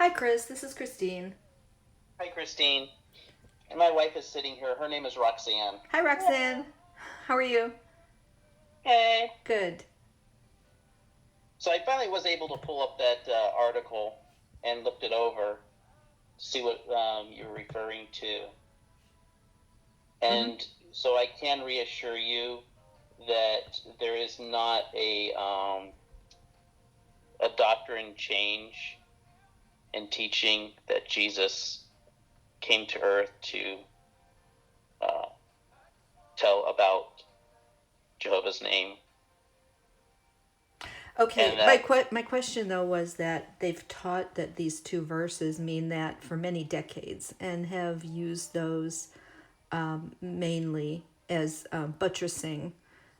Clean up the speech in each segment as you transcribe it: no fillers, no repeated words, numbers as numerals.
Hi, Chris. This is Christine. Hi, Christine. And my wife is sitting here. Her name is Roxanne. Hi, Roxanne. How are you? Hey. Good. So I finally was able to pull up that article and looked it over to see what you're referring to. And so I can reassure you that there is not a doctrine change in teaching that Jesus came to earth to tell about Jehovah's name. Okay, And that, my question though was that they've taught that these two verses mean that for many decades and have used those mainly as buttressing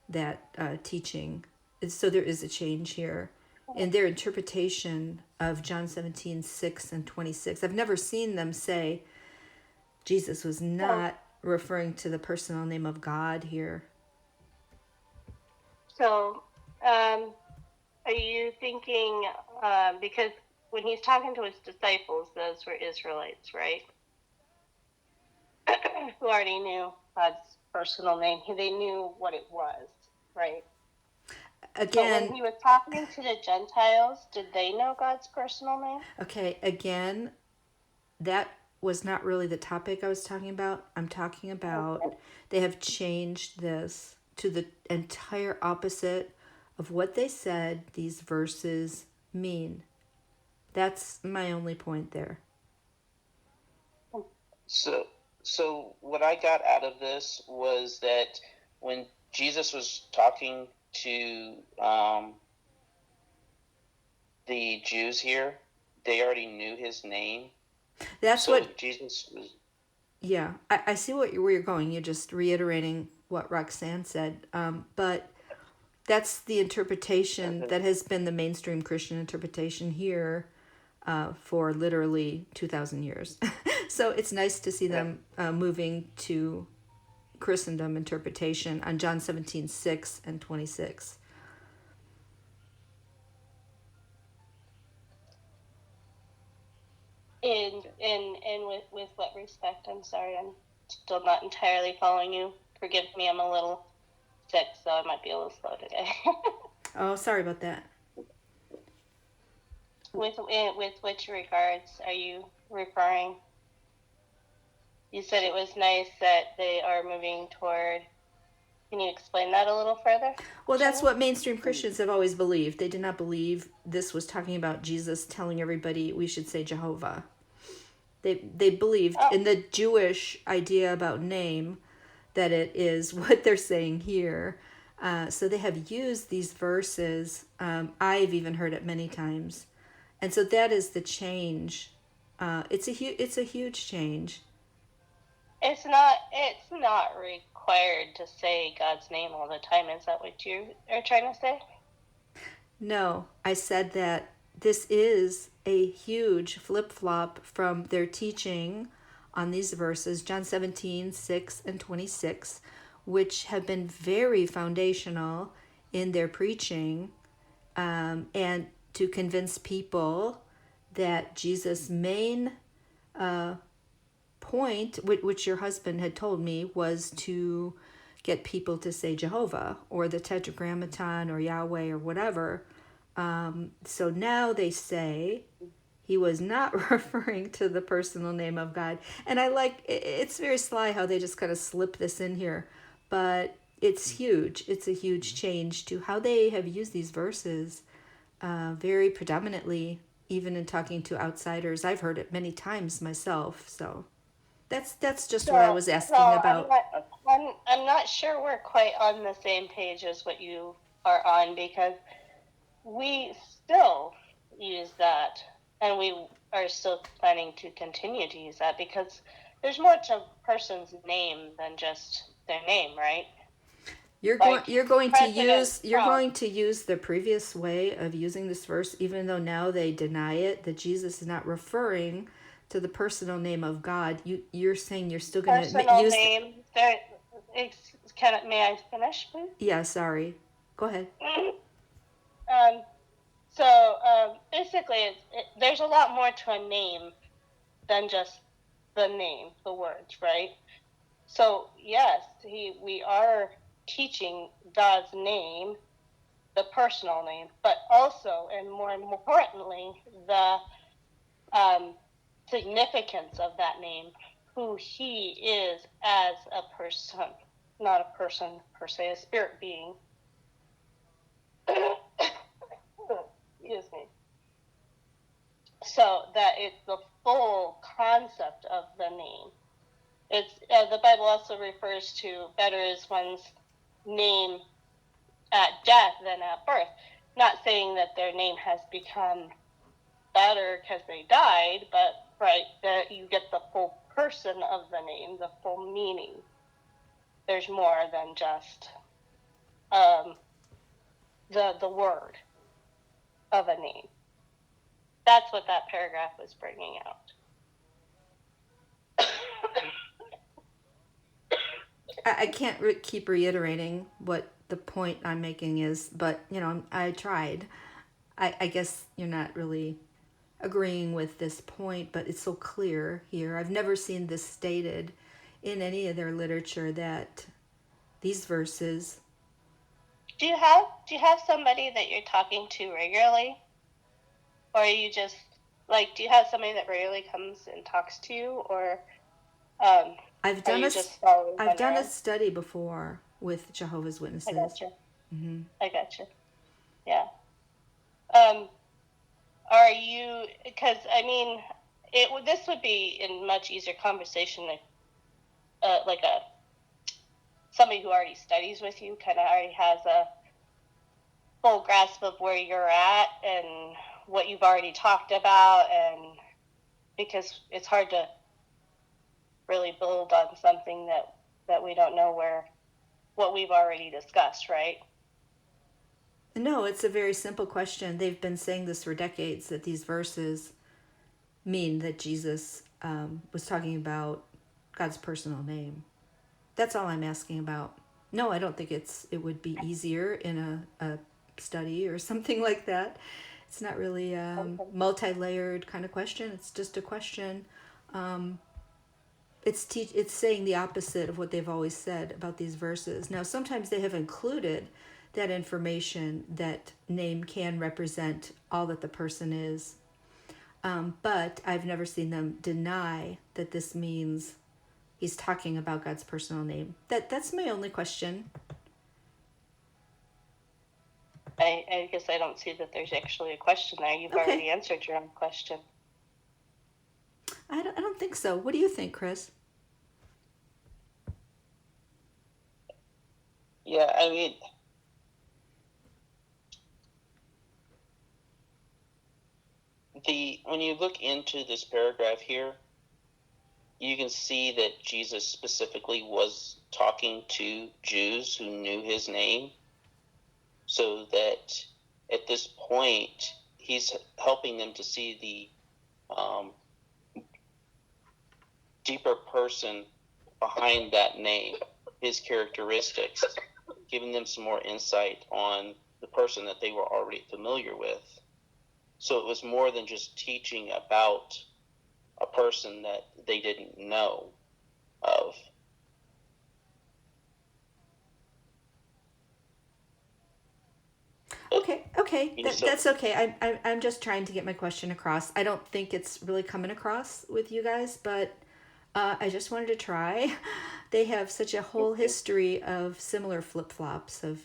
that teaching. So there is a change here in their interpretation of John 17:6 and 26. I've never seen them say Jesus was not referring to the personal name of God here. So, are you thinking, because when he's talking to his disciples, those were Israelites, right? Who already knew God's personal name. They knew what it was, right? Again, but when he was talking to the Gentiles, did they know God's personal name? Okay, again, that was not really the topic I was talking about. I'm talking about they have changed this to the entire opposite of what they said these verses mean. That's my only point there. So what I got out of this was that when Jesus was talking to the Jews here, they already knew his name. That's so what Jesus was. Yeah, I see where you're going. You're just reiterating what Roxanne said. But that's the interpretation that has been the mainstream Christian interpretation here for literally 2,000 years. So it's nice to see them moving to Christendom interpretation on John 17:6 and 26. And with what respect? I'm sorry, I'm still not entirely following you. Forgive me, I'm a little sick, so I might be a little slow today. Oh, sorry about that. With which regards are you referring? You said it was nice that they are moving toward. Can you explain that a little further? Well, that's what mainstream Christians have always believed. They did not believe this was talking about Jesus telling everybody we should say Jehovah. They believed in the Jewish idea about name that it is what they're saying here. So they have used these verses. I've even heard it many times, and so that is the change. It's a huge change. It's not required to say God's name all the time. Is that what you are trying to say? No, I said that this is a huge flip flop from their teaching on these verses, John 17:6 and 26, which have been very foundational in their preaching and to convince people that Jesus' main point, which your husband had told me, was to get people to say Jehovah or the Tetragrammaton or Yahweh or whatever. So now they say he was not referring to the personal name of God. And I like, it's very sly how they just kind of slip this in here. But it's huge. It's a huge change to how they have used these verses very predominantly, even in talking to outsiders. I've heard it many times myself. So that's just what I was asking about. I'm not sure we're quite on the same page as what you are on, because we still use that, and we are still planning to continue to use that, because there's more to a person's name than just their name, right? You're going to use the previous way of using this verse, even though now they deny it, that Jesus is not referring to the personal name of God. You're saying you're still going to use personal name. May I finish, please? Yeah, sorry. Go ahead. So basically, there's a lot more to a name than just the name, the words, right? So yes, we are teaching God's name, the personal name, but also, and more importantly, the significance of that name, who he is as a person, not a person per se, a spirit being. Excuse me. So that it's the full concept of the name. It's the Bible also refers to better is one's name at death than at birth. Not saying that their name has become better because they died, but right, that you get the full person of the name, the full meaning. There's more than just the word of a name. That's what that paragraph was bringing out. I can't keep reiterating what the point I'm making is, but I tried. I guess you're not really agreeing with this point, but it's so clear here. I've never seen this stated in any of their literature that these verses. Do you have somebody that you're talking to regularly, or are you just like, do you have somebody that regularly comes and talks to you, or I've done a study before with Jehovah's Witnesses. I gotcha. Mm-hmm. I gotcha. Yeah. Are you? Because I mean, this would be a much easier conversation if, like somebody who already studies with you, kind of already has a full grasp of where you're at and what you've already talked about, and because it's hard to really build on something that we don't know what we've already discussed, right? No, it's a very simple question. They've been saying this for decades, that these verses mean that Jesus was talking about God's personal name. That's all I'm asking about. No, I don't think it would be easier in a study or something like that. It's not really a multi-layered kind of question. It's just a question. It's saying the opposite of what they've always said about these verses. Now, sometimes they have included that information that name can represent all that the person is. But I've never seen them deny that this means he's talking about God's personal name. That's my only question. I guess I don't see that there's actually a question there. You've already answered your own question. I don't think so. What do you think, Chris? Yeah, I mean, when you look into this paragraph here, you can see that Jesus specifically was talking to Jews who knew his name, so that at this point he's helping them to see the deeper person behind that name, his characteristics, giving them some more insight on the person that they were already familiar with. So it was more than just teaching about a person that they didn't know of. Okay, that's okay. I'm just trying to get my question across. I don't think it's really coming across with you guys, but I just wanted to try. They have such a whole history of similar flip-flops of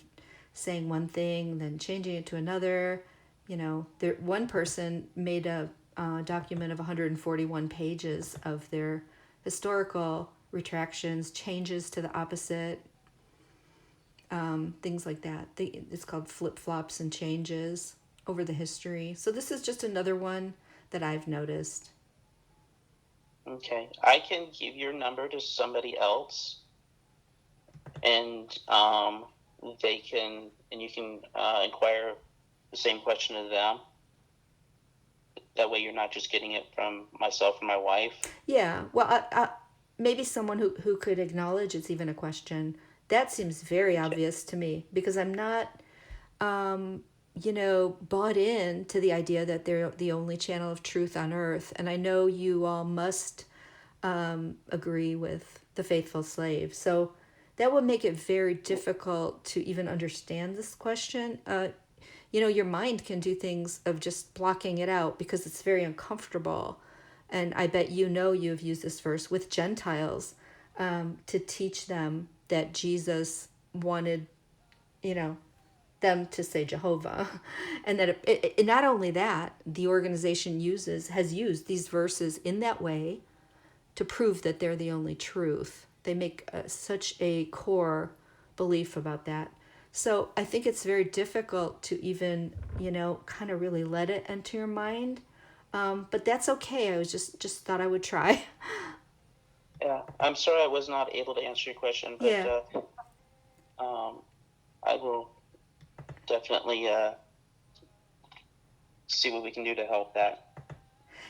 saying one thing, then changing it to another. One person made a document of 141 pages of their historical retractions, changes to the opposite, things like that. It's called flip-flops and changes over the history. So this is just another one that I've noticed. Okay, I can give your number to somebody else, and you can inquire the same question to them. That way you're not just getting it from myself and my wife. Yeah, well, maybe someone who could acknowledge it's even a question. That seems very obvious to me, because I'm not bought in to the idea that they're the only channel of truth on earth. And I know you all must agree with the faithful slave. So that would make it very difficult to even understand this question. Your mind can do things of just blocking it out because it's very uncomfortable. And I bet you've used this verse with Gentiles to teach them that Jesus wanted, them to say Jehovah. And that not only that, the organization has used these verses in that way to prove that they're the only truth. They make such a core belief about that. So I think it's very difficult to even, kind of really let it enter your mind. But that's okay. I was just thought I would try. Yeah, I'm sorry I was not able to answer your question, but Yeah. I will definitely see what we can do to help that.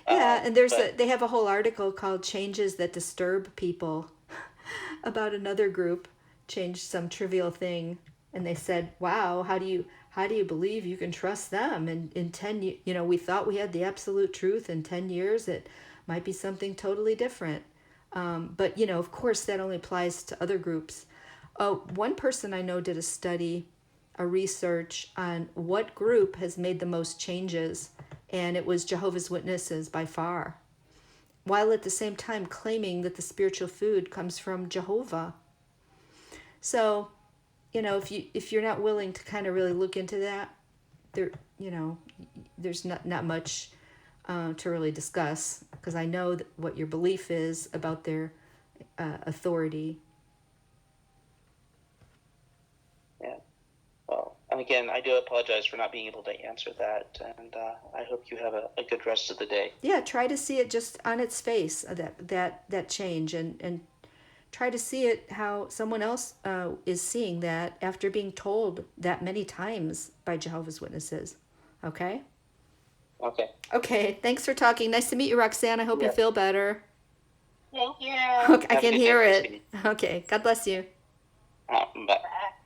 Yeah, and they have a whole article called "Changes That Disturb People" about another group changed some trivial thing, and they said, "Wow, how do you believe you can trust them?" And in 10 years, we thought we had the absolute truth. In 10 years, it might be something totally different. But of course, that only applies to other groups. One person I know did a research on what group has made the most changes, and it was Jehovah's Witnesses by far, while at the same time claiming that the spiritual food comes from Jehovah. So, if you're not willing to kind of really look into that, there's not much to really discuss, because I know what your belief is about their authority. Yeah. Well, and again, I do apologize for not being able to answer that, and I hope you have a good rest of the day. Yeah, try to see it just on its face, that change, and try to see it how someone else is seeing that after being told that many times by Jehovah's Witnesses. Okay? Okay. Okay, thanks for talking. Nice to meet you, Roxanne. I hope you feel better. Thank you. Okay, I can hear it. Okay, God bless you. Bye.